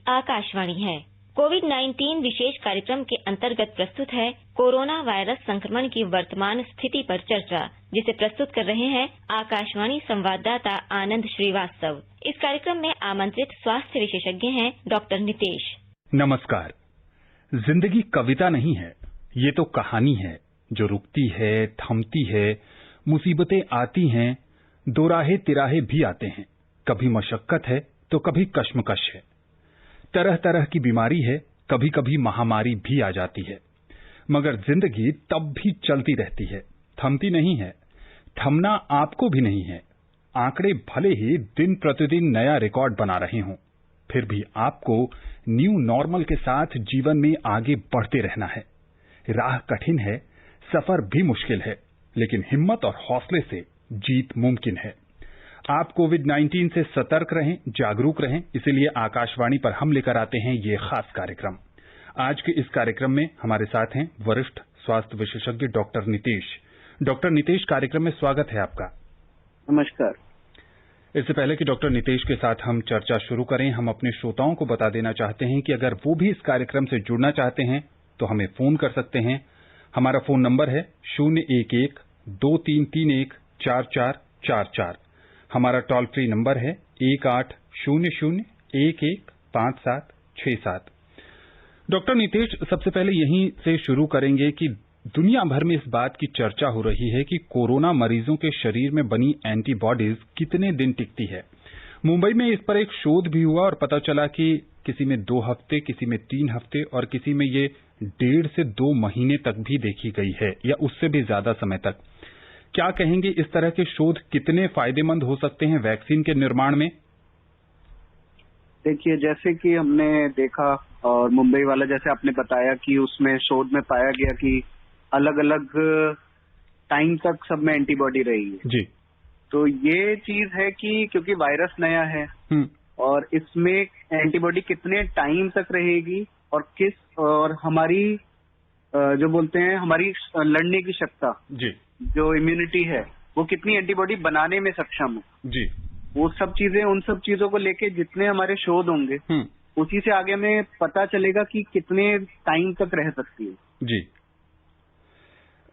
आकाशवाणी है। कोविड-19 विशेष कार्यक्रम के अंतर्गत प्रस्तुत है कोरोना वायरस संक्रमण की वर्तमान स्थिति पर चर्चा, जिसे प्रस्तुत कर रहे हैं आकाशवाणी संवाददाता आनंद श्रीवास्तव। इस कार्यक्रम में आमंत्रित स्वास्थ्य विशेषज्ञ हैं डॉक्टर नितेश। नमस्कार। जिंदगी कविता नहीं है, ये तो कहानी है जो रुकती है, थमती है, मुसीबतें आती हैं, दोराहे तिराहे भी आते हैं। कभी मशक्कत है तो कभी कश्मकश है, तरह तरह की बीमारी है, कभी कभी महामारी भी आ जाती है, मगर जिंदगी तब भी चलती रहती है, थमती नहीं है। थमना आपको भी नहीं है। आंकड़े भले ही दिन प्रतिदिन नया रिकॉर्ड बना रहे हों, फिर भी आपको न्यू नॉर्मल के साथ जीवन में आगे बढ़ते रहना है। राह कठिन है, सफर भी मुश्किल है, लेकिन हिम्मत और हौसले से जीत मुमकिन है। आप कोविड-19 से सतर्क रहें, जागरूक रहें, इसीलिए आकाशवाणी पर हम लेकर आते हैं ये खास कार्यक्रम। आज के इस कार्यक्रम में हमारे साथ हैं वरिष्ठ स्वास्थ्य विशेषज्ञ डॉक्टर नितेश। डॉक्टर नितेश, कार्यक्रम में स्वागत है आपका। नमस्कार। इससे पहले कि डॉक्टर नितेश के साथ हम चर्चा शुरू करें, हम अपने श्रोताओं को बता देना चाहते हैं कि अगर वो भी इस कार्यक्रम से जुड़ना चाहते हैं तो हमें फोन कर सकते हैं। हमारा फोन नंबर है 011-2331-4444। हमारा टोल फ्री नंबर है 1800-115767। डॉक्टर नितेश, सबसे पहले यहीं से शुरू करेंगे कि दुनिया भर में इस बात की चर्चा हो रही है कि कोरोना मरीजों के शरीर में बनी एंटीबॉडीज कितने दिन टिकती है। मुंबई में इस पर एक शोध भी हुआ और पता चला कि किसी में 2 हफ्ते, किसी में 3 हफ्ते और किसी में ये 1.5 से 2 महीने तक भी देखी गई है, या उससे भी ज्यादा समय तक। क्या कहेंगे, इस तरह के शोध कितने फायदेमंद हो सकते हैं वैक्सीन के निर्माण में? देखिए, जैसे कि हमने देखा और मुंबई वाला जैसे आपने बताया कि उसमें शोध में पाया गया कि अलग अलग टाइम तक सब में एंटीबॉडी रही है जी। तो ये चीज है कि क्योंकि वायरस नया है और इसमें एंटीबॉडी कितने टाइम तक रहेगी और हमारी जो बोलते हैं हमारी लड़ने की क्षमता जी, जो इम्यूनिटी है वो कितनी एंटीबॉडी बनाने में सक्षम है जी, वो सब चीजें, उन सब चीजों को लेके जितने हमारे शोध होंगे उसी से आगे हमें पता चलेगा कि कितने टाइम तक रह सकती है। जी।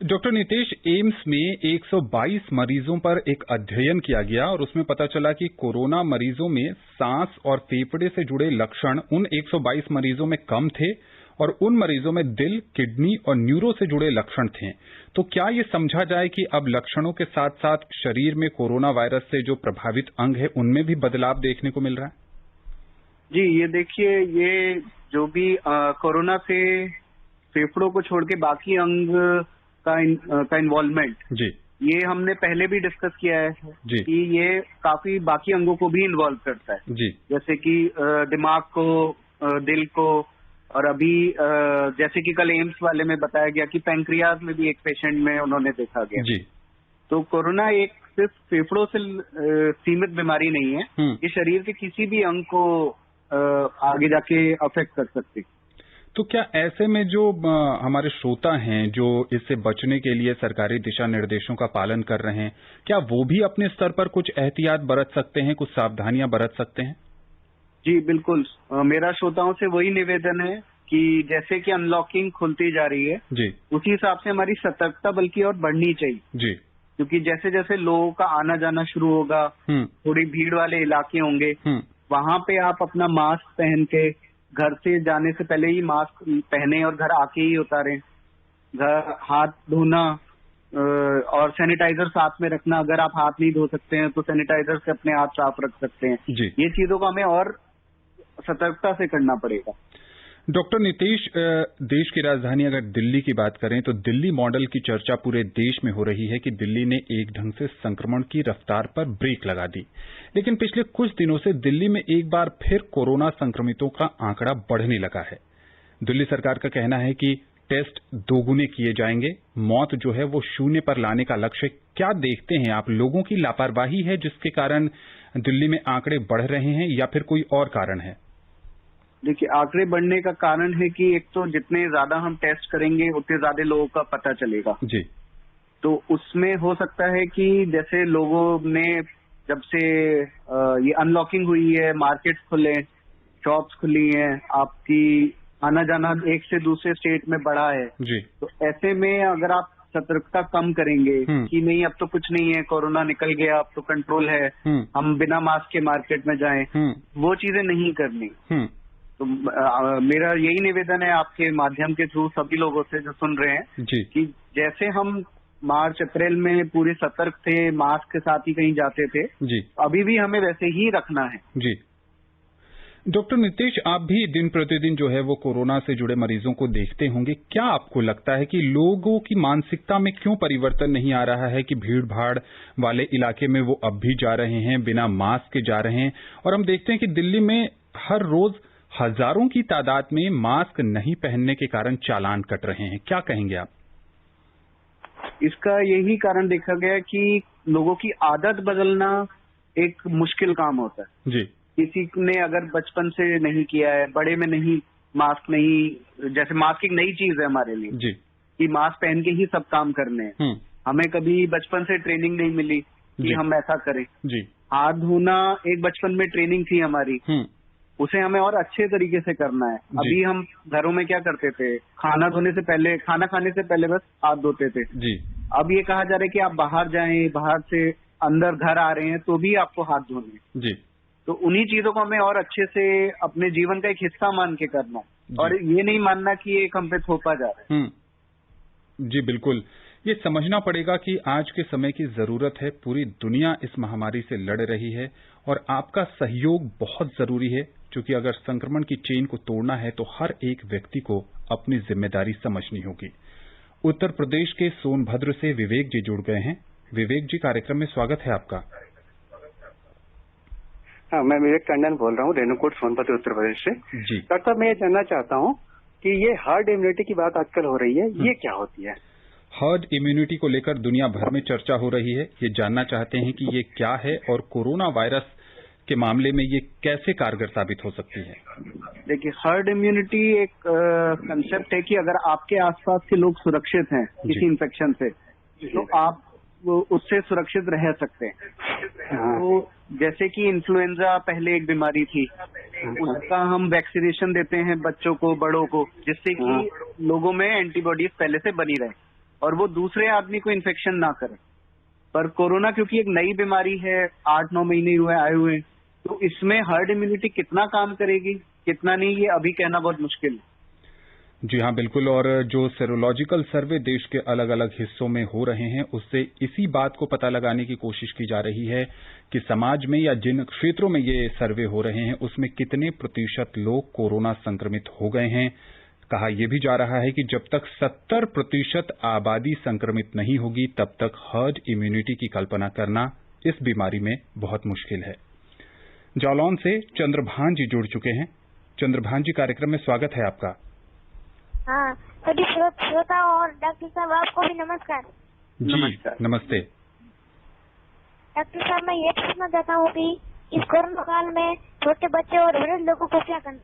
डॉक्टर नितेश, एम्स में 122 मरीजों पर एक अध्ययन किया गया और उसमें पता चला कि कोरोना मरीजों में सांस और फेफड़े से जुड़े लक्षण उन 122 मरीजों में कम थे और उन मरीजों में दिल, किडनी और न्यूरो से जुड़े लक्षण थे। तो क्या ये समझा जाए कि अब लक्षणों के साथ साथ शरीर में कोरोना वायरस से जो प्रभावित अंग है उनमें भी बदलाव देखने को मिल रहा है? जी, ये देखिए, ये जो भी कोरोना से फेफड़ों को छोड़ के बाकी अंग का इन्वॉल्वमेंट जी, ये हमने पहले भी डिस्कस किया है जी, कि ये काफी बाकी अंगों को भी इन्वॉल्व करता है जी, जैसे कि दिमाग को, दिल को, और अभी जैसे कि कल एम्स वाले में बताया गया कि पैंक्रियाज में भी एक पेशेंट में उन्होंने देखा गया जी। तो कोरोना एक सिर्फ फेफड़ों से सीमित बीमारी नहीं है, ये शरीर के किसी भी अंग को आगे जाके अफेक्ट कर सकती। तो क्या ऐसे में जो हमारे श्रोता हैं जो इससे बचने के लिए सरकारी दिशा निर्देशों का पालन कर रहे हैं, क्या वो भी अपने स्तर पर कुछ एहतियात बरत सकते हैं, कुछ सावधानियां बरत सकते हैं? जी बिल्कुल। मेरा श्रोताओं से वही निवेदन है कि जैसे कि अनलॉकिंग खुलती जा रही है जी, उसी हिसाब से हमारी सतर्कता बल्कि और बढ़नी चाहिए जी, क्योंकि जैसे जैसे लोगों का आना जाना शुरू होगा, थोड़ी भीड़ वाले इलाके होंगे, वहां पे आप अपना मास्क पहन के घर से जाने से पहले ही मास्क पहने और घर आके ही उतारें। घर हाथ धोना और सैनिटाइजर साथ में रखना, अगर आप हाथ नहीं धो सकते हैं तो सैनिटाइजर से अपने हाथ साफ रख सकते हैं जी। ये चीजों को हमें और सतर्कता से करना पड़ेगा। डॉक्टर नितेश, देश की राजधानी अगर दिल्ली की बात करें तो दिल्ली मॉडल की चर्चा पूरे देश में हो रही है कि दिल्ली ने एक ढंग से संक्रमण की रफ्तार पर ब्रेक लगा दी, लेकिन पिछले कुछ दिनों से दिल्ली में एक बार फिर कोरोना संक्रमितों का आंकड़ा बढ़ने लगा है। दिल्ली सरकार का कहना है कि टेस्ट दोगुने किए जाएंगे, मौत जो है वो 0 पर लाने का लक्ष्य। क्या देखते हैं आप, लोगों की लापरवाही है जिसके कारण दिल्ली में आंकड़े बढ़ रहे हैं या फिर कोई और कारण है? देखिए, आंकड़े बढ़ने का कारण है कि एक तो जितने ज्यादा हम टेस्ट करेंगे उतने ज्यादा लोगों का पता चलेगा जी। तो उसमें हो सकता है कि जैसे लोगों ने जब से ये अनलॉकिंग हुई है, मार्केट्स खुले, शॉप्स खुली हैं, आपकी आना जाना एक से दूसरे स्टेट में बढ़ा है जी। तो ऐसे में अगर आप सतर्कता कम करेंगे कि नहीं अब तो कुछ नहीं है, कोरोना निकल गया, अब तो कंट्रोल है, हम बिना मास्क के मार्केट में जाएं, वो चीजें नहीं करनी। तो मेरा यही निवेदन है आपके माध्यम के थ्रू सभी लोगों से जो सुन रहे हैं जी। कि जैसे हम मार्च अप्रैल में पूरे सतर्क थे, मास्क के साथ ही कहीं जाते थे जी, अभी भी हमें वैसे ही रखना है। जी। डॉक्टर नितेश, आप भी दिन प्रतिदिन जो है वो कोरोना से जुड़े मरीजों को देखते होंगे। क्या आपको लगता है कि लोगों की मानसिकता में क्यों परिवर्तन नहीं आ रहा है कि भीड़ भाड़ वाले इलाके में वो अब भी जा रहे हैं, बिना मास्क के जा रहे हैं? और हम देखते हैं कि दिल्ली में हर रोज हजारों की तादाद में मास्क नहीं पहनने के कारण चालान कट रहे हैं। क्या कहेंगे आप? इसका यही कारण देखा गया कि लोगों की आदत बदलना एक मुश्किल काम होता है जी। किसी ने अगर बचपन से नहीं किया है, बड़े में नहीं मास्क नहीं, जैसे मास्क एक नई चीज है हमारे लिए जी। कि मास्क पहन के ही सब काम करने हैं। हमें कभी बचपन से ट्रेनिंग नहीं मिली कि हम ऐसा करें जी। हाथ धोना एक बचपन में ट्रेनिंग थी हमारी, उसे हमें और अच्छे तरीके से करना है। अभी हम घरों में क्या करते थे, खाना धोने से पहले, खाना खाने से पहले बस हाथ धोते थे जी। अब ये कहा जा रहा है कि आप बाहर जाएं, बाहर से अंदर घर आ रहे हैं तो भी आपको हाथ धोने जी। तो उन्हीं चीजों को हमें और अच्छे से अपने जीवन का एक हिस्सा मान के करना और ये नहीं मानना कि एक हम पे थोपा जा रहा है। जी बिल्कुल, ये समझना पड़ेगा कि आज के समय की जरूरत है। पूरी दुनिया इस महामारी से लड़ रही है और आपका सहयोग बहुत जरूरी है, क्योंकि अगर संक्रमण की चेन को तोड़ना है तो हर एक व्यक्ति को अपनी जिम्मेदारी समझनी होगी। उत्तर प्रदेश के सोनभद्र से विवेक जी जुड़ गए हैं। विवेक जी, कार्यक्रम में स्वागत है आपका। हाँ, मैं विवेक टंडन बोल रहा हूँ, रेणुकूट, सोनभद्र, उत्तर प्रदेश से। जी डॉक्टर साहब, मैं ये जानना चाहता हूँ कि ये हर्ड इम्यूनिटी की बात आजकल हो रही है, ये क्या होती है? हर्ड इम्यूनिटी को लेकर दुनिया भर में चर्चा हो रही है। ये जानना चाहते हैं कि ये क्या है और कोरोना वायरस के मामले में ये कैसे कारगर साबित हो सकती है। देखिए, हर्ड इम्यूनिटी एक कंसेप्ट है कि अगर आपके आसपास के लोग सुरक्षित हैं किसी इन्फेक्शन से तो आप उससे सुरक्षित रह सकते हैं। तो जैसे कि इन्फ्लुएंजा पहले एक बीमारी थी, उसका हम वैक्सीनेशन देते हैं बच्चों को, बड़ों को, जिससे कि लोगों में एंटीबॉडीज पहले से बनी रहे और वो दूसरे आदमी को इन्फेक्शन ना करे। पर कोरोना क्योंकि एक नई बीमारी है, 8-9 महीने हुए आए हुए, तो इसमें हर्ड इम्यूनिटी कितना काम करेगी कितना नहीं, ये अभी कहना बहुत मुश्किल है। जी हाँ, बिल्कुल। और जो सेरोलॉजिकल सर्वे देश के अलग अलग हिस्सों में हो रहे हैं, उससे इसी बात को पता लगाने की कोशिश की जा रही है कि समाज में या जिन क्षेत्रों में ये सर्वे हो रहे हैं उसमें कितने प्रतिशत लोग कोरोना संक्रमित हो गए हैं। कहा यह भी जा रहा है कि जब तक 70% आबादी संक्रमित नहीं होगी तब तक हर्ड इम्यूनिटी की कल्पना करना इस बीमारी में बहुत मुश्किल है। जालौन से चंद्रभान जी जुड़ चुके हैं। चंद्रभान जी, कार्यक्रम में स्वागत है आपका। हाँ, सभी श्रोता और डॉक्टर साहब, आपको भी नमस्कार। नमस्कार। नमस्ते डॉक्टर साहब, मैं ये पूछना चाहता हूँ कि इस कोरोना काल में छोटे बच्चे और बड़े लोगों को क्या करना?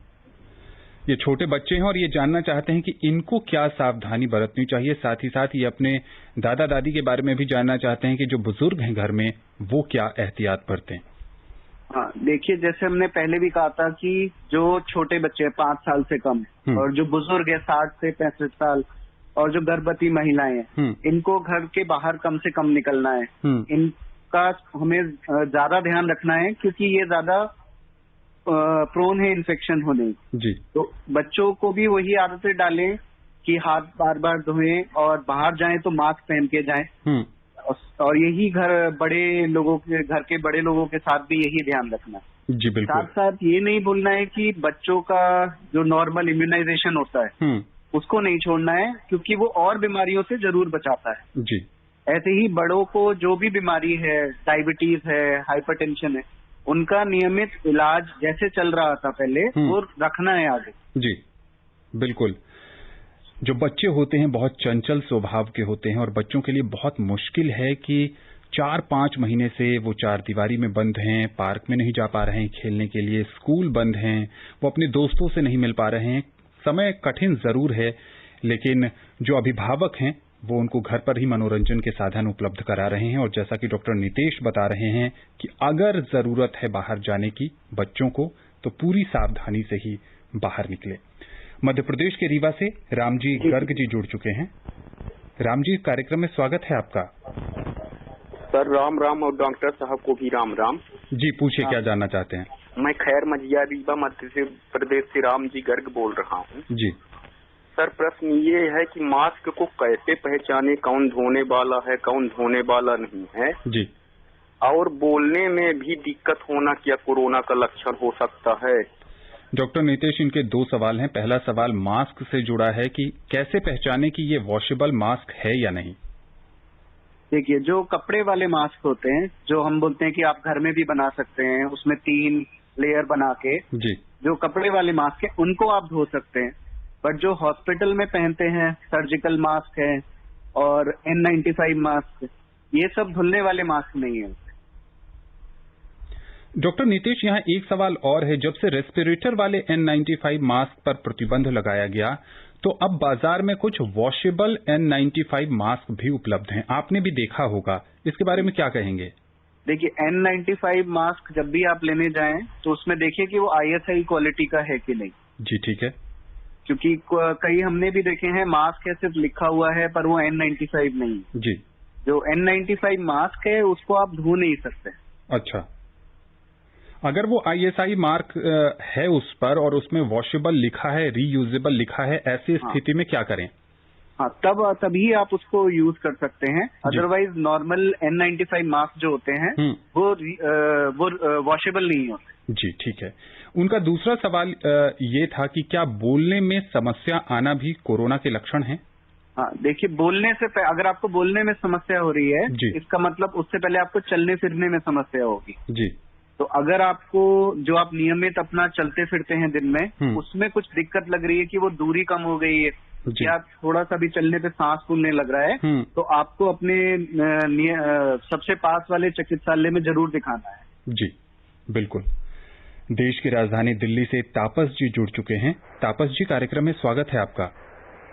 ये छोटे बच्चे हैं और ये जानना चाहते हैं कि इनको क्या सावधानी बरतनी चाहिए। साथ ही साथ ये अपने दादा दादी के बारे में भी जानना चाहते हैं कि जो बुजुर्ग हैं घर में वो क्या एहतियात बरतें। हाँ, देखिए, जैसे हमने पहले भी कहा था कि जो छोटे बच्चे हैं 5 साल से कम और जो बुजुर्ग है 60 से 65 साल और जो गर्भवती महिलाएं हैं, इनको घर के बाहर कम से कम निकलना है। इनका हमें ज्यादा ध्यान रखना है क्योंकि ये ज्यादा प्रोन है इन्फेक्शन होने जी। तो बच्चों को भी वही आदतें डालें कि हाथ बार बार धोएं और बाहर जाएं तो मास्क पहन के जाएं। और यही घर के बड़े लोगों के साथ भी यही ध्यान रखना है। जी बिल्कुल। साथ साथ ये नहीं भूलना है कि बच्चों का जो नॉर्मल इम्यूनाइजेशन होता है उसको नहीं छोड़ना है क्योंकि वो और बीमारियों से जरूर बचाता है। जी। ऐसे ही बड़ों को जो भी बीमारी है, डायबिटीज है, हाइपरटेंशन है, उनका नियमित इलाज जैसे चल रहा था पहले वो रखना है आगे। जी बिल्कुल। जो बच्चे होते हैं बहुत चंचल स्वभाव के होते हैं और बच्चों के लिए बहुत मुश्किल है कि 4-5 महीने से वो 4 दीवारी में बंद हैं, पार्क में नहीं जा पा रहे हैं खेलने के लिए, स्कूल बंद हैं, वो अपने दोस्तों से नहीं मिल पा रहे हैं। समय कठिन जरूर है, लेकिन जो अभिभावक हैं वो उनको घर पर ही मनोरंजन के साधन उपलब्ध करा रहे हैं। और जैसा कि डॉक्टर नितेश बता रहे हैं कि अगर जरूरत है बाहर जाने की बच्चों को तो पूरी सावधानी से ही बाहर निकले। मध्य प्रदेश के रीवा से रामजी गर्ग जी जुड़ चुके हैं। राम जी, कार्यक्रम में स्वागत है आपका। सर राम राम, और डॉक्टर साहब को भी राम राम जी। पूछिए, क्या जानना चाहते हैं? मैं खैर मजिया रीवा मध्य प्रदेश से रामजी गर्ग बोल रहा हूँ जी। सर प्रश्न ये है कि मास्क को कैसे पहचाने, कौन धोने वाला है कौन धोने वाला नहीं है जी। और बोलने में भी दिक्कत होना क्या कोरोना का लक्षण हो सकता है? डॉक्टर नीतेश, इनके 2 सवाल हैं। पहला सवाल मास्क से जुड़ा है कि कैसे पहचाने कि ये वॉशेबल मास्क है या नहीं। देखिए, जो कपड़े वाले मास्क होते हैं, जो हम बोलते हैं कि आप घर में भी बना सकते हैं, उसमें 3 लेयर बना के जी, जो कपड़े वाले मास्क है उनको आप धो सकते हैं। बट जो हॉस्पिटल में पहनते हैं, सर्जिकल मास्क है और N95 मास्क, ये सब धुलने वाले मास्क नहीं है। डॉक्टर नीतेश, यहाँ एक सवाल और है। जब से रेस्पिरेटर वाले N95 मास्क पर प्रतिबंध लगाया गया तो अब बाजार में कुछ वॉशेबल N95 मास्क भी उपलब्ध हैं, आपने भी देखा होगा, इसके बारे में क्या कहेंगे? देखिए, N95 मास्क जब भी आप लेने जाएं तो उसमें देखिए कि वो ISI क्वालिटी का है कि नहीं। जी, ठीक है। क्योंकि कई हमने भी देखे हैं मास्क है, सिर्फ लिखा हुआ है पर वो N95 नहीं है। जी। जो N95 मास्क है उसको आप धो नहीं सकते। अच्छा, अगर वो ISI मार्क है उस पर और उसमें वॉशेबल लिखा है, रीयूजेबल लिखा है, ऐसी स्थिति में क्या करें? हाँ, तभी आप उसको यूज कर सकते हैं। अदरवाइज नॉर्मल N95 मास्क जो होते हैं वो वॉशेबल नहीं होते। जी, ठीक है। उनका दूसरा सवाल ये था कि क्या बोलने में समस्या आना भी कोरोना के लक्षण हैं? हाँ, देखिए, बोलने से अगर आपको बोलने में समस्या हो रही है, इसका मतलब उससे पहले आपको चलने फिरने में समस्या होगी। जी। तो अगर आपको जो आप नियमित अपना चलते फिरते हैं दिन में, उसमें कुछ दिक्कत लग रही है कि वो दूरी कम हो गई है या थोड़ा सा भी चलने पे सांस फूलने लग रहा है, तो आपको अपने सबसे पास वाले चिकित्सालय में जरूर दिखाना है। जी, बिल्कुल। देश की राजधानी दिल्ली से तापस जी जुड़ चुके हैं। तापस जी, कार्यक्रम में स्वागत है आपका।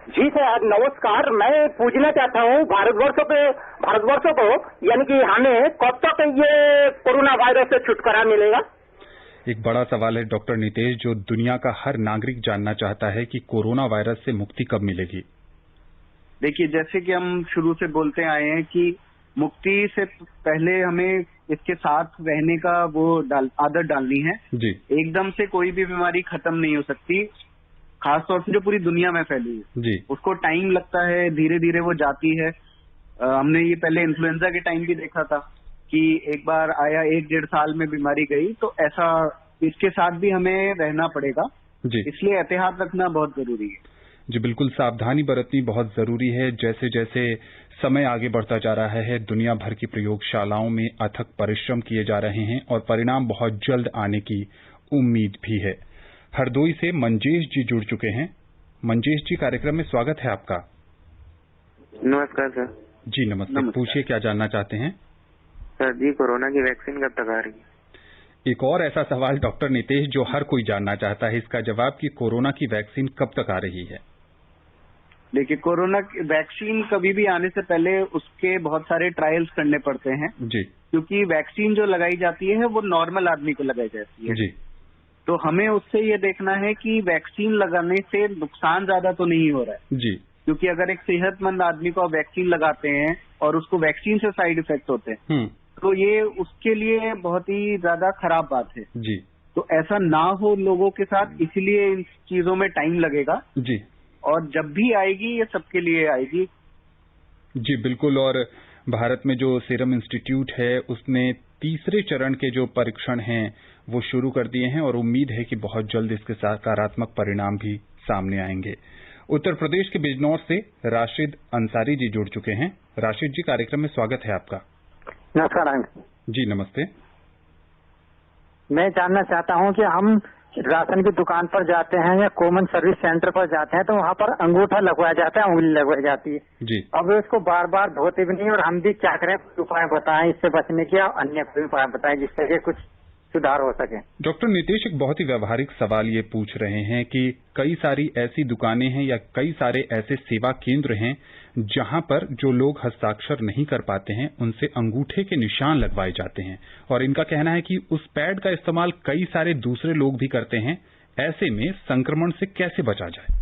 जी सर, नमस्कार। मैं पूछना चाहता हूँ भारतवर्षों को यानी कि हमें कब तक ये कोरोना वायरस से छुटकारा मिलेगा? एक बड़ा सवाल है डॉक्टर नीतेश, जो दुनिया का हर नागरिक जानना चाहता है कि कोरोना वायरस से मुक्ति कब मिलेगी। देखिए, जैसे कि हम शुरू से बोलते आए हैं कि मुक्ति से पहले हमें इसके साथ रहने का वो आदत डालनी है। जी। एकदम से कोई भी बीमारी खत्म नहीं हो सकती, खासतौर से जो पूरी दुनिया में फैली है। जी। उसको टाइम लगता है, धीरे धीरे वो जाती है। हमने ये पहले इन्फ्लुएंजा के टाइम भी देखा था कि एक बार आया, 1-1.5 साल में बीमारी गई। तो ऐसा इसके साथ भी हमें रहना पड़ेगा। जी। इसलिए एहतियात रखना बहुत जरूरी है। जी, बिल्कुल, सावधानी बरतनी बहुत जरूरी है। जैसे जैसे समय आगे बढ़ता जा रहा है, दुनिया भर की प्रयोगशालाओं में अथक परिश्रम किए जा रहे हैं और परिणाम बहुत जल्द आने की उम्मीद भी है। हरदोई से मंजेश जी जुड़ चुके हैं। मंजेश जी, कार्यक्रम में स्वागत है आपका। नमस्कार सर। जी, नमस्ते। पूछिए, क्या जानना चाहते हैं? सर जी, कोरोना की वैक्सीन कब तक आ रही है? एक और ऐसा सवाल डॉक्टर नीतेश जो हर कोई जानना चाहता है, इसका जवाब कि कोरोना की वैक्सीन कब तक आ रही है। देखिए, कोरोना की वैक्सीन कभी भी आने से पहले उसके बहुत सारे ट्रायल्स करने पड़ते हैं। जी। क्योंकि वैक्सीन जो लगाई जाती है वो नॉर्मल आदमी को लगाई जाती है। जी। तो हमें उससे ये देखना है कि वैक्सीन लगाने से नुकसान ज्यादा तो नहीं हो रहा है। जी। क्योंकि अगर एक सेहतमंद आदमी को आप वैक्सीन लगाते हैं और उसको वैक्सीन से साइड इफेक्ट होते हैं, तो ये उसके लिए बहुत ही ज्यादा खराब बात है। जी। तो ऐसा ना हो लोगों के साथ, इसलिए इन चीजों में टाइम लगेगा। जी। और जब भी आएगी ये सबके लिए आएगी। जी, बिल्कुल। और भारत में जो सीरम इंस्टीट्यूट है उसने तीसरे चरण के जो परीक्षण हैं वो शुरू कर दिए हैं और उम्मीद है कि बहुत जल्द इसके सकारात्मक परिणाम भी सामने आएंगे। उत्तर प्रदेश के बिजनौर से राशिद अंसारी जी जुड़ चुके हैं। राशिद जी, कार्यक्रम में स्वागत है आपका। नमस्कार। जी, नमस्ते। मैं जानना चाहता हूं कि हम राशन की दुकान पर जाते हैं या कॉमन सर्विस सेंटर पर जाते हैं तो वहाँ पर अंगूठा लगवाया जाता है, उंगली लगवाई जाती है। जी। अब इसको बार बार धोते भी नहीं और हम भी क्या करें, उपाय बताएं इससे बचने के, अन्य कोई उपाय बताएं जिससे कि कुछ सुधार हो सके। डॉक्टर नीतेश, एक बहुत ही व्यवहारिक सवाल ये पूछ रहे हैं कि कई सारी ऐसी दुकानें हैं या कई सारे ऐसे सेवा केंद्र हैं जहां पर जो लोग हस्ताक्षर नहीं कर पाते हैं उनसे अंगूठे के निशान लगवाए जाते हैं और इनका कहना है कि उस पैड का इस्तेमाल कई सारे दूसरे लोग भी करते हैं। ऐसे में संक्रमण से कैसे बचा जाए?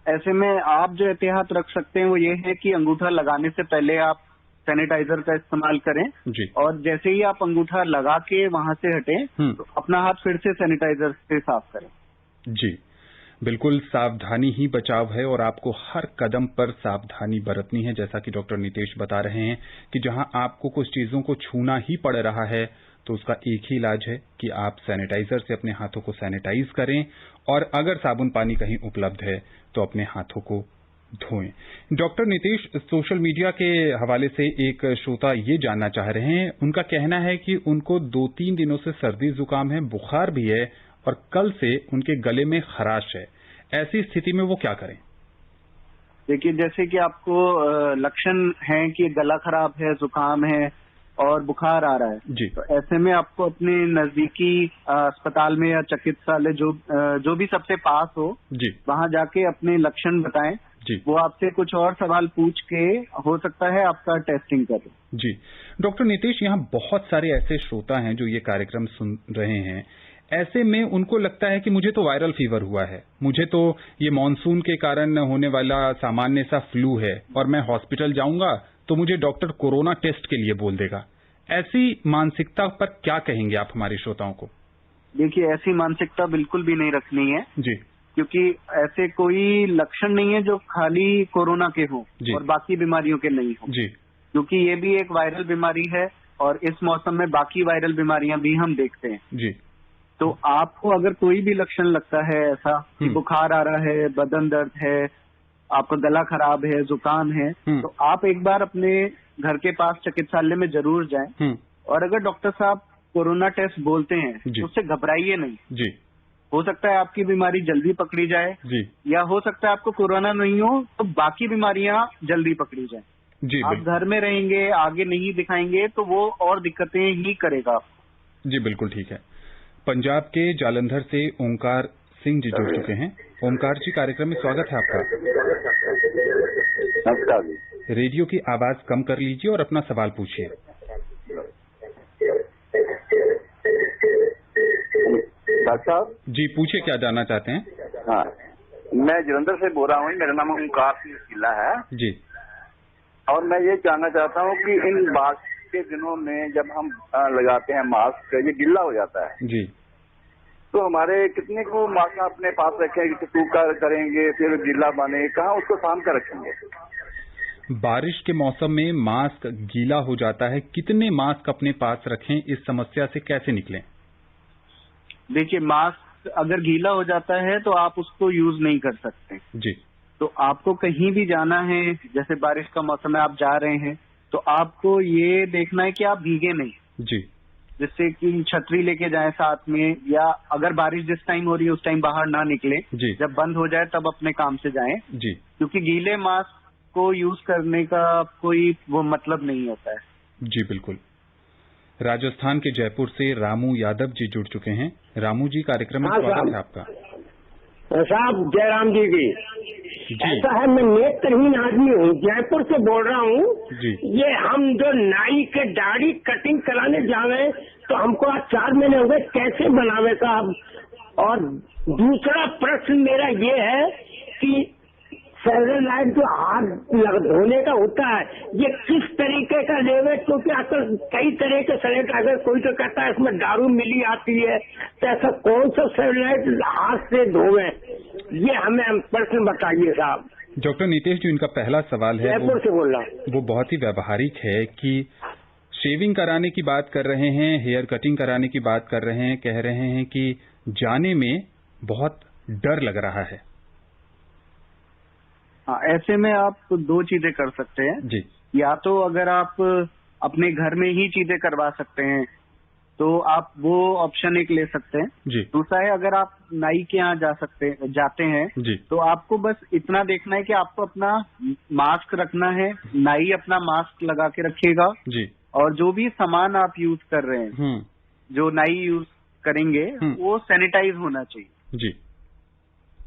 ऐसे में आप जो एहतियात रख सकते हैं वो ये है कि अंगूठा लगाने से पहले आप सैनिटाइजर का इस्तेमाल करें जी। और जैसे ही आप अंगूठा लगा के वहां से हटें तो अपना हाथ फिर से सैनिटाइजर से साफ करें। जी, बिल्कुल सावधानी ही बचाव है और आपको हर कदम पर सावधानी बरतनी है। जैसा कि डॉक्टर नितेश बता रहे हैं कि जहां आपको कुछ चीजों को छूना ही पड़ रहा है तो उसका एक ही इलाज है कि आप सैनिटाइजर से अपने हाथों को सैनिटाइज करें और अगर साबुन पानी कहीं उपलब्ध है तो अपने हाथों को धोएं। डॉक्टर नितेश, सोशल मीडिया के हवाले से एक श्रोता ये जानना चाह रहे हैं, उनका कहना है कि उनको 2-3 दिनों से सर्दी जुकाम है, बुखार भी है और कल से उनके गले में खराश है। ऐसी स्थिति में वो क्या करें? देखिए, जैसे कि आपको लक्षण है कि गला खराब है, जुकाम है और बुखार आ रहा है जी। तो ऐसे में आपको अपने नजदीकी अस्पताल में या चिकित्सालय जो भी सबसे पास हो जी, वहां जाके अपने लक्षण बताएं जी। वो आपसे कुछ और सवाल पूछ के हो सकता है आपका टेस्टिंग करें। जी डॉक्टर नितेश, यहाँ बहुत सारे ऐसे श्रोता हैं जो ये कार्यक्रम सुन रहे हैं। ऐसे में उनको लगता है कि मुझे तो वायरल फीवर हुआ है, मुझे तो ये मॉनसून के कारण होने वाला सामान्य सा फ्लू है और मैं हॉस्पिटल जाऊंगा तो मुझे डॉक्टर कोरोना टेस्ट के लिए बोल देगा। ऐसी मानसिकता पर क्या कहेंगे आप हमारे श्रोताओं को? देखिए, ऐसी मानसिकता बिल्कुल भी नहीं रखनी है जी, क्योंकि ऐसे कोई लक्षण नहीं है जो खाली कोरोना के हो और बाकी बीमारियों के नहीं हो जी, क्योंकि ये भी एक वायरल बीमारी है और इस मौसम में बाकी वायरल बीमारियां भी हम देखते हैं जी। तो आपको अगर कोई भी लक्षण लगता है ऐसा कि बुखार आ रहा है, बदन दर्द है, आपका गला खराब है, जुकाम है तो आप एक बार अपने घर के पास चिकित्सालय में जरूर जाएं और अगर डॉक्टर साहब कोरोना टेस्ट बोलते हैं तो उससे घबराइए नहीं जी। हो सकता है आपकी बीमारी जल्दी पकड़ी जाए जी, या हो सकता है आपको कोरोना नहीं हो तो बाकी बीमारियां जल्दी पकड़ी जाए जी। आप घर में रहेंगे, आगे नहीं दिखाएंगे तो वो और दिक्कतें ही करेगा। जी बिल्कुल ठीक है। पंजाब के जालंधर से ओंकार सिंह जी जुड़ चुके हैं। ओंकार जी, कार्यक्रम में स्वागत है आपका। नमस्कार जी। रेडियो की आवाज कम कर लीजिए और अपना सवाल पूछिए। डॉक्टर साहब जी, पूछिए, क्या जानना चाहते हैं? हाँ, मैं जलंधर से बोल रहा हूँ, मेरा नाम ओंकार सिंह किला है जी। और मैं ये जानना चाहता हूँ कि इन बारिश के दिनों में जब हम लगाते हैं मास्क, ये गिल्ला हो जाता है जी, तो हमारे कितने को मास्क अपने पास रखेंगे, सूखा करेंगे फिर गिल्ला बने, कहाँ उसको साम कर रखेंगे? बारिश के मौसम में मास्क गीला हो जाता है, कितने मास्क अपने पास रखें, इस समस्या से कैसे निकलें? देखिए, मास्क अगर गीला हो जाता है तो आप उसको यूज नहीं कर सकते जी। तो आपको कहीं भी जाना है, जैसे बारिश का मौसम है, आप जा रहे हैं तो आपको ये देखना है कि आप भीगे नहीं जी, जिससे कि छतरी लेके जाएं साथ में, या अगर बारिश जिस टाइम हो रही है उस टाइम बाहर ना निकले जी। जब बंद हो जाए तब अपने काम से जाएं जी, क्योंकि गीले मास्क को यूज करने का कोई वो मतलब नहीं होता है। जी बिल्कुल। राजस्थान के जयपुर से रामू यादव जी जुड़ चुके हैं। रामू जी, कार्यक्रम में स्वागत है आपका। साहब जयराम जी की ऐसा है, मैं नेत्रहीन आदमी हूँ, जयपुर से बोल रहा हूँ जी। ये हम जो नाई के दाढ़ी कटिंग कराने जावे तो हमको आज 4 महीने हो गए, कैसे बनावे साहब? और दूसरा प्रश्न मेरा ये है कि सैनिटाइजर जो हाथ धोने का होता है ये किस तरीके का लेवे? क्योंकि आजकल कई तरह के सैनिटाइजर, कोई तो कहता है इसमें दारू मिली आती है, तो ऐसा कौन सा सैनिटाइजर हाथ से धोवे, ये हमें प्रश्न बताइए साहब। डॉक्टर नितेश जी, इनका पहला सवाल है, जयपुर से बोल रहा हूँ, वो बहुत ही व्यावहारिक है कि शेविंग कराने की बात कर रहे हैं, हेयर कटिंग कराने की बात कर रहे हैं, कह रहे हैं कि जाने में बहुत डर लग रहा है। हाँ, ऐसे में आप 2 चीजें कर सकते हैं जी। या तो अगर आप अपने घर में ही चीजें करवा सकते हैं तो आप वो ऑप्शन एक ले सकते हैं जी। दूसरा है, अगर आप नाई के यहाँ जाते हैं जी। तो आपको बस इतना देखना है कि आपको अपना मास्क रखना है, नाई अपना मास्क लगा के रखिएगा जी। और जो भी सामान आप यूज कर रहे हैं, जो नाई यूज करेंगे वो सैनिटाइज होना चाहिए। जी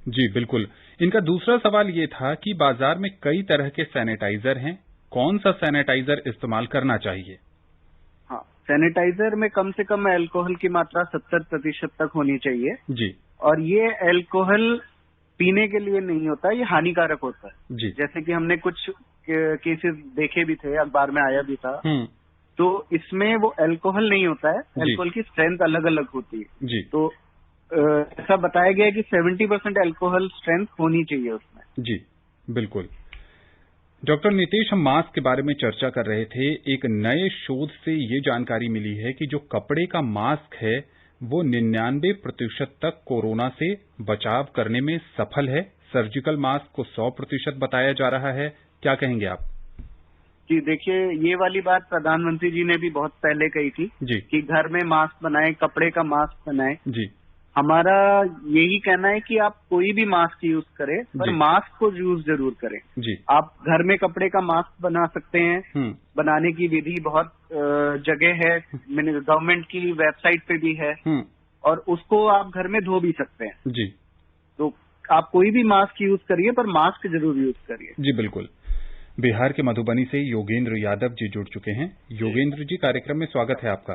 जी बिल्कुल। इनका दूसरा सवाल ये था कि बाजार में कई तरह के सैनिटाइजर हैं, कौन सा सैनिटाइजर इस्तेमाल करना चाहिए? हाँ, सैनिटाइजर में कम से कम अल्कोहल की मात्रा 70% तक होनी चाहिए जी। और ये अल्कोहल पीने के लिए नहीं होता, ये हानिकारक होता है जी। जैसे कि हमने कुछ केसेस देखे भी थे, अखबार में आया भी था। तो इसमें वो अल्कोहल नहीं होता है, अल्कोहल की स्ट्रेंथ अलग अलग होती है जी। तो ऐसा बताया गया है कि 70% अल्कोहल स्ट्रेंथ होनी चाहिए उसमें। जी बिल्कुल। डॉक्टर नितेश, हम मास्क के बारे में चर्चा कर रहे थे। एक नए शोध से ये जानकारी मिली है कि जो कपड़े का मास्क है वो 99% तक कोरोना से बचाव करने में सफल है। सर्जिकल मास्क को 100% बताया जा रहा है। क्या कहेंगे आप? जी देखिए, ये वाली बात प्रधानमंत्री जी ने भी बहुत पहले कही थी जी। कि घर में मास्क बनाएं, कपड़े का मास्क बनाएं। जी। हमारा यही कहना है कि आप कोई भी मास्क यूज करें पर मास्क को यूज जरूर करें। जी। आप घर में कपड़े का मास्क बना सकते हैं। बनाने की विधि बहुत जगह है, गवर्नमेंट की वेबसाइट पे भी है और उसको आप घर में धो भी सकते हैं। जी। तो आप कोई भी मास्क यूज करिए पर मास्क जरूर यूज करिए। जी बिल्कुल। बिहार के मधुबनी से योगेंद्र यादव जी जुड़ चुके हैं। योगेंद्र जी, कार्यक्रम में स्वागत है आपका।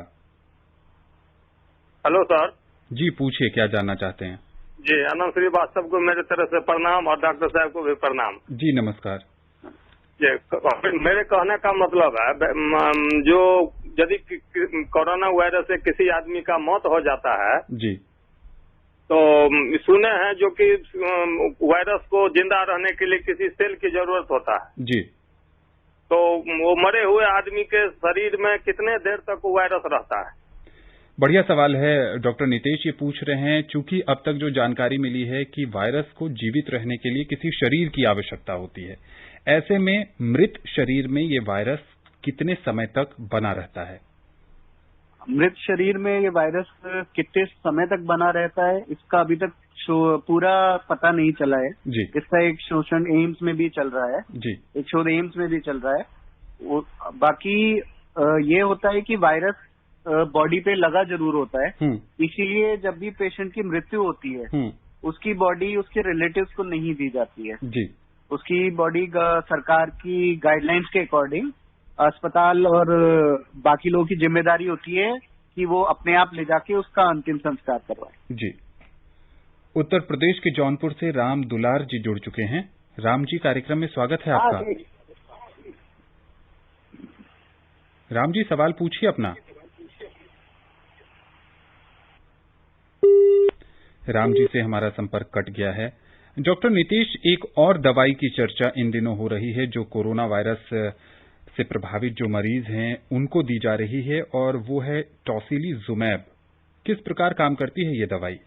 Hello sir. जी पूछिए, क्या जानना चाहते हैं? जी, अनंत श्रीवास्तव को मेरे तरफ से प्रणाम और डॉक्टर साहब को भी प्रणाम। जी नमस्कार। जी, मेरे कहने का मतलब है जो यदि कोरोना वायरस से किसी आदमी का मौत हो जाता है जी, तो सुने हैं जो कि वायरस को जिंदा रहने के लिए किसी सेल की जरूरत होता है जी। तो वो मरे हुए आदमी के शरीर में कितने देर तक वो वायरस रहता है? बढ़िया सवाल है डॉक्टर नितेश, ये पूछ रहे हैं चूंकि अब तक जो जानकारी मिली है कि वायरस को जीवित रहने के लिए किसी शरीर की आवश्यकता होती है। ऐसे में मृत शरीर में ये वायरस कितने समय तक बना रहता है? मृत शरीर में ये वायरस कितने समय तक बना रहता है इसका अभी तक पूरा पता नहीं चला है जी। इसका एक शोध एम्स में भी चल रहा है जी। एक शोध एम्स में भी चल रहा है। बाकी ये होता है कि वायरस बॉडी पे लगा जरूर होता है, इसीलिए जब भी पेशेंट की मृत्यु होती है उसकी बॉडी उसके रिलेटिव्स को नहीं दी जाती है जी। उसकी बॉडी सरकार की गाइडलाइंस के अकॉर्डिंग अस्पताल और बाकी लोगों की जिम्मेदारी होती है कि वो अपने आप ले जाके उसका अंतिम संस्कार करवाएं। जी। उत्तर प्रदेश के जौनपुर से राम दुलार जी जुड़ चुके हैं। राम जी, कार्यक्रम में स्वागत है आपका। राम जी, सवाल पूछिए अपना। राम जी से हमारा संपर्क कट गया है। डॉक्टर नितेश, एक और दवाई की चर्चा इन दिनों हो रही है जो कोरोना वायरस से प्रभावित जो मरीज हैं उनको दी जा रही है और वो है टोसिलीजुमैब। किस प्रकार काम करती है ये दवाई?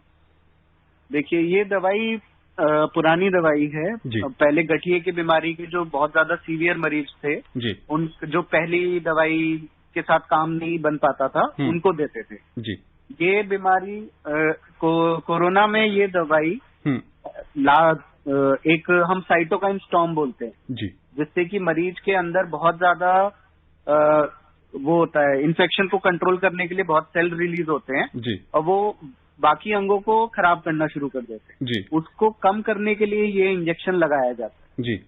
देखिए, ये दवाई पुरानी दवाई है। पहले गठिए की बीमारी के जो बहुत ज्यादा सीवियर मरीज थे जी, उन जो पहली दवाई के साथ काम नहीं बन पाता था उनको देते थे जी। ये बीमारी कोरोना में ये दवाई एक हम साइटोकाइन स्टॉर्म बोलते हैं जी, जिससे कि मरीज के अंदर बहुत ज्यादा वो होता है, इन्फेक्शन को कंट्रोल करने के लिए बहुत सेल रिलीज होते हैं जी, और वो बाकी अंगों को खराब करना शुरू कर देते हैं जी। उसको कम करने के लिए ये इंजेक्शन लगाया जाता है जी।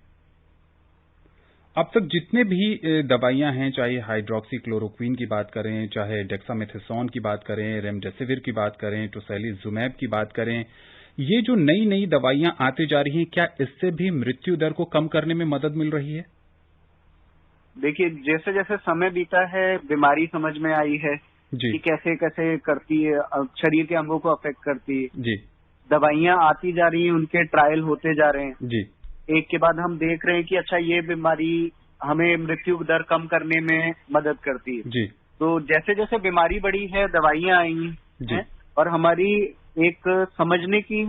अब तक जितने भी दवाइयां हैं, चाहे हाइड्रोक्सीक्लोरोक्विन की बात करें, चाहे डेक्सामेथासोन की बात करें, रेमडेसिविर की बात करें, टोसिलीजुमैब की बात करें, ये जो नई नई दवाइयां आती जा रही हैं, क्या इससे भी मृत्यु दर को कम करने में मदद मिल रही है? देखिए, जैसे जैसे समय बीता है बीमारी समझ में आई है कि कैसे कैसे करती है, शरीर के अंगों को अफेक्ट करती है जी। दवाइयां आती जा रही हैं, उनके ट्रायल होते जा रहे हैं जी। एक के बाद हम देख रहे हैं कि अच्छा ये बीमारी हमें मृत्यु दर कम करने में मदद करती है जी। तो जैसे जैसे बीमारी बढ़ी है दवाइयां आई हैं और हमारी एक समझने की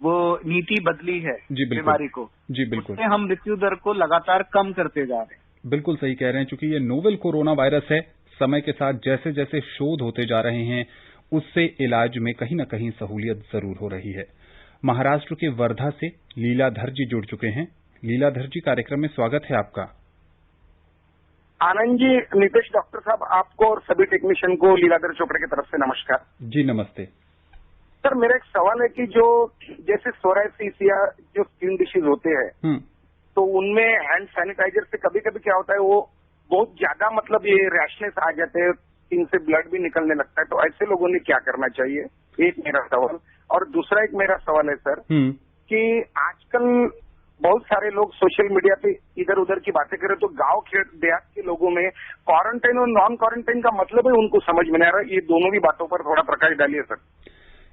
वो नीति बदली है बीमारी को जी। बिल्कुल, उससे हम मृत्यु दर को लगातार कम करते जा रहे हैं। बिल्कुल सही कह रहे हैं। चूंकि ये नोवेल कोरोना वायरस है, समय के साथ जैसे जैसे शोध होते जा रहे हैं उससे इलाज में कहीं न कहीं सहूलियत जरूर हो रही है। महाराष्ट्र के वर्धा से लीलाधर जी जुड़ चुके हैं। लीलाधर जी, कार्यक्रम में स्वागत है आपका। आनंद जी, नितेश डॉक्टर साहब, आपको और सभी टेक्नीशियन को लीलाधर चोपड़े की तरफ से नमस्कार। जी नमस्ते। सर मेरा एक सवाल है कि जो जैसे सोराइसिस या जो स्किन डिसीज होते हैं तो उनमें हैंड सैनिटाइजर से कभी कभी क्या होता है वो बहुत ज्यादा मतलब ये रैशनेस आ जाते हैं, स्किन से ब्लड भी निकलने लगता है, तो ऐसे लोगों ने क्या करना चाहिए? एक मेरा सवाल। और दूसरा एक मेरा सवाल है सर कि आजकल बहुत सारे लोग सोशल मीडिया पे इधर उधर की बातें करें तो गांव देहात के लोगों में क्वारंटाइन और नॉन क्वारंटाइन का मतलब है उनको समझ में नहीं आ रहा। ये दोनों भी बातों पर थोड़ा प्रकाश डालिए सर।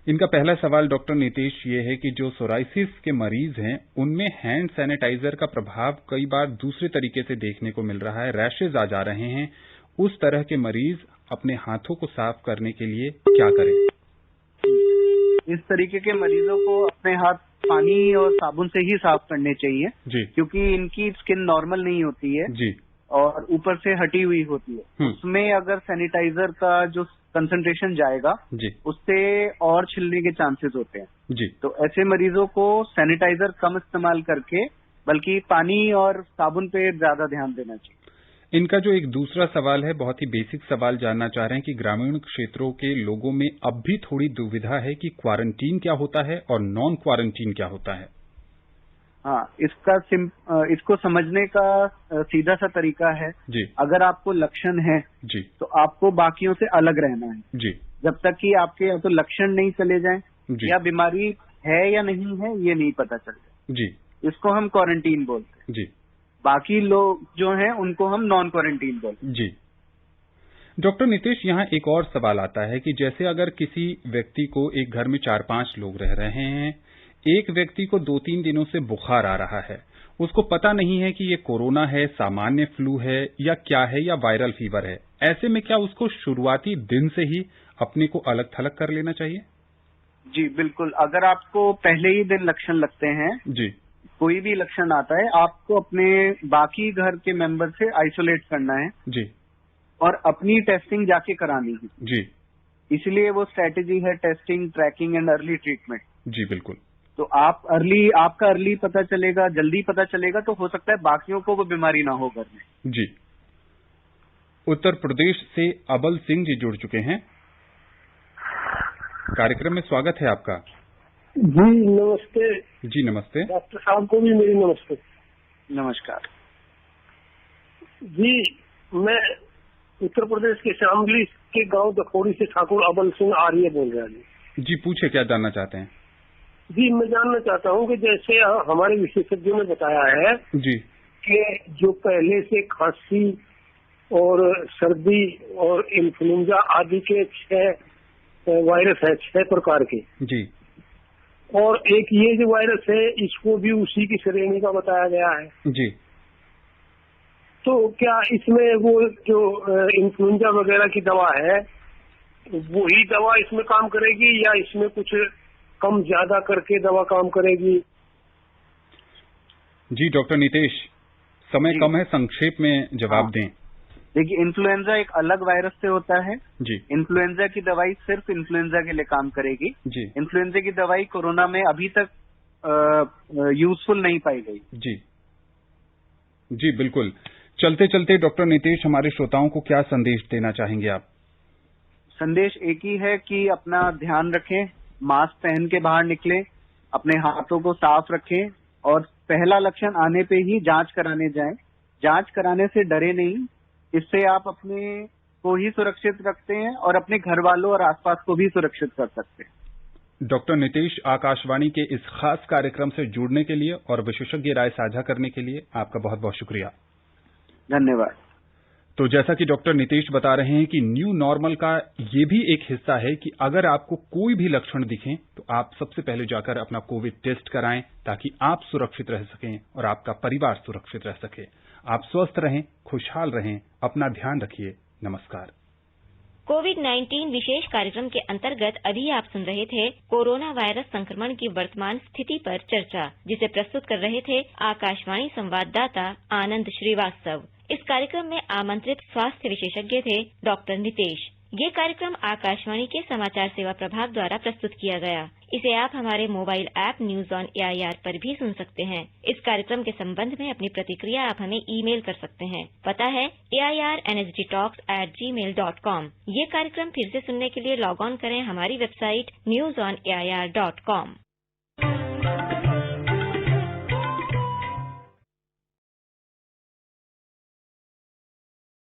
इनका पहला सवाल डॉक्टर नीतीश ये है कि जो सोराइसिस के मरीज हैं उनमें हैंड सैनिटाइजर का प्रभाव कई बार दूसरे तरीके से देखने को मिल रहा है, रैशेज आ जा रहे हैं। उस तरह के मरीज अपने हाथों को साफ करने के लिए क्या करें? इस तरीके के मरीजों को अपने हाथ पानी और साबुन से ही साफ करने चाहिए जी, क्योंकि इनकी स्किन नॉर्मल नहीं होती है जी, और ऊपर से हटी हुई होती है। उसमें अगर सैनिटाइजर का जो कंसंट्रेशन जाएगा जी, उससे और छिलने के चांसेस होते हैं जी। तो ऐसे मरीजों को सैनिटाइजर कम इस्तेमाल करके बल्कि पानी और साबुन पे ज्यादा ध्यान देना चाहिए। इनका जो एक दूसरा सवाल है, बहुत ही बेसिक सवाल जानना चाह रहे हैं कि ग्रामीण क्षेत्रों के लोगों में अब भी थोड़ी दुविधा है कि क्वारंटीन क्या होता है और नॉन क्वारंटीन क्या होता है। हाँ, इसको समझने का सीधा सा तरीका है जी, अगर आपको लक्षण है जी, तो आपको बाकियों से अलग रहना है जी, जब तक कि आपके या तो लक्षण नहीं चले जाएं जी, या बीमारी है या नहीं है ये नहीं पता चल जाए, जी, इसको हम क्वारंटीन बोलते हैं। जी। बाकी लोग जो हैं उनको हम नॉन क्वारंटीन बोलते हैं। जी। डॉक्टर नीतीश, यहाँ एक और सवाल आता है कि जैसे अगर किसी व्यक्ति को एक घर में 4-5 लोग रह रहे हैं, एक व्यक्ति को 2-3 दिनों से बुखार आ रहा है, उसको पता नहीं है कि ये कोरोना है, सामान्य फ्लू है या क्या है या वायरल फीवर है, ऐसे में क्या उसको शुरुआती दिन से ही अपने को अलग थलग कर लेना चाहिए? जी बिल्कुल। अगर आपको पहले ही दिन लक्षण लगते हैं, जी, कोई भी लक्षण आता है, आपको अपने बाकी घर के मेंबर से आइसोलेट करना है जी, और अपनी टेस्टिंग जाके करानी है जी। इसलिए वो स्ट्रेटेजी है testing, tracking and early treatment. जी बिल्कुल। तो आपका अर्ली पता चलेगा, जल्दी पता चलेगा तो हो सकता है बाकियों को वो बीमारी ना हो घर में। जी। उत्तर प्रदेश से अबल सिंह जी जुड़ चुके हैं, कार्यक्रम में स्वागत है आपका। जी नमस्ते। जी नमस्ते। डॉक्टर साहब को भी मेरी नमस्ते। नमस्कार जी। मैं उत्तर प्रदेश के शामली के गांव दखोरी से ठाकुर अबल सिंह आर्य बोल रहा हूँ। जी पूछे, क्या जानना चाहते हैं? जी मैं जानना चाहता हूँ कि जैसे हमारे विशेषज्ञों ने बताया है जी कि जो पहले से खांसी और सर्दी और इन्फ्लुएंजा आदि के 6 वायरस है, 6 प्रकार के जी, और एक ये जो वायरस है इसको भी उसी की श्रेणी का बताया गया है जी। तो क्या इसमें वो जो इन्फ्लुएंजा वगैरह की दवा है वही दवा इसमें काम करेगी या इसमें कुछ कम ज्यादा करके दवा काम करेगी? जी डॉक्टर नीतीश, समय कम है, संक्षेप में जवाब दें। देखिए, इन्फ्लुएंजा एक अलग वायरस से होता है जी। इन्फ्लुएंजा की दवाई सिर्फ इन्फ्लुएंजा के लिए काम करेगी जी। इन्फ्लुएंजा की दवाई कोरोना में अभी तक यूजफुल नहीं पाई गई। जी जी बिल्कुल। चलते चलते डॉक्टर नीतीश, हमारे श्रोताओं को क्या संदेश देना चाहेंगे आप? संदेश एक ही है कि अपना ध्यान रखें, मास्क पहन के बाहर निकलें, अपने हाथों को साफ रखें और पहला लक्षण आने पे ही जांच कराने जाएं। जांच कराने से डरे नहीं, इससे आप अपने को ही सुरक्षित रखते हैं और अपने घर वालों और आसपास को भी सुरक्षित कर सकते हैं। डॉक्टर नीतीश, आकाशवाणी के इस खास कार्यक्रम से जुड़ने के लिए और विशेषज्ञ राय साझा करने के लिए आपका बहुत बहुत शुक्रिया। धन्यवाद। तो जैसा कि डॉक्टर नीतीश बता रहे हैं कि न्यू नॉर्मल का ये भी एक हिस्सा है कि अगर आपको कोई भी लक्षण दिखें तो आप सबसे पहले जाकर अपना कोविड टेस्ट कराएं ताकि आप सुरक्षित रह सकें और आपका परिवार सुरक्षित रह सके। आप स्वस्थ रहें, खुशहाल रहें, अपना ध्यान रखिए। नमस्कार। कोविड-19 विशेष कार्यक्रम के अंतर्गत अभी आप सुन रहे थे कोरोना वायरस संक्रमण की वर्तमान स्थिति पर चर्चा, जिसे प्रस्तुत कर रहे थे आकाशवाणी संवाददाता आनंद श्रीवास्तव। इस कार्यक्रम में आमंत्रित स्वास्थ्य विशेषज्ञ थे डॉक्टर नितेश। ये कार्यक्रम आकाशवाणी के समाचार सेवा प्रभाग द्वारा प्रस्तुत किया गया। इसे आप हमारे mobile app news on AIR पर भी सुन सकते हैं। इस कार्यक्रम के संबंध में अपनी प्रतिक्रिया आप हमें ईमेल कर सकते हैं। पता है AIRNSDtalks@gmail.com। ये कार्यक्रम फिर से सुनने के लिए लॉग ऑन करें हमारी वेबसाइट newsonair.com।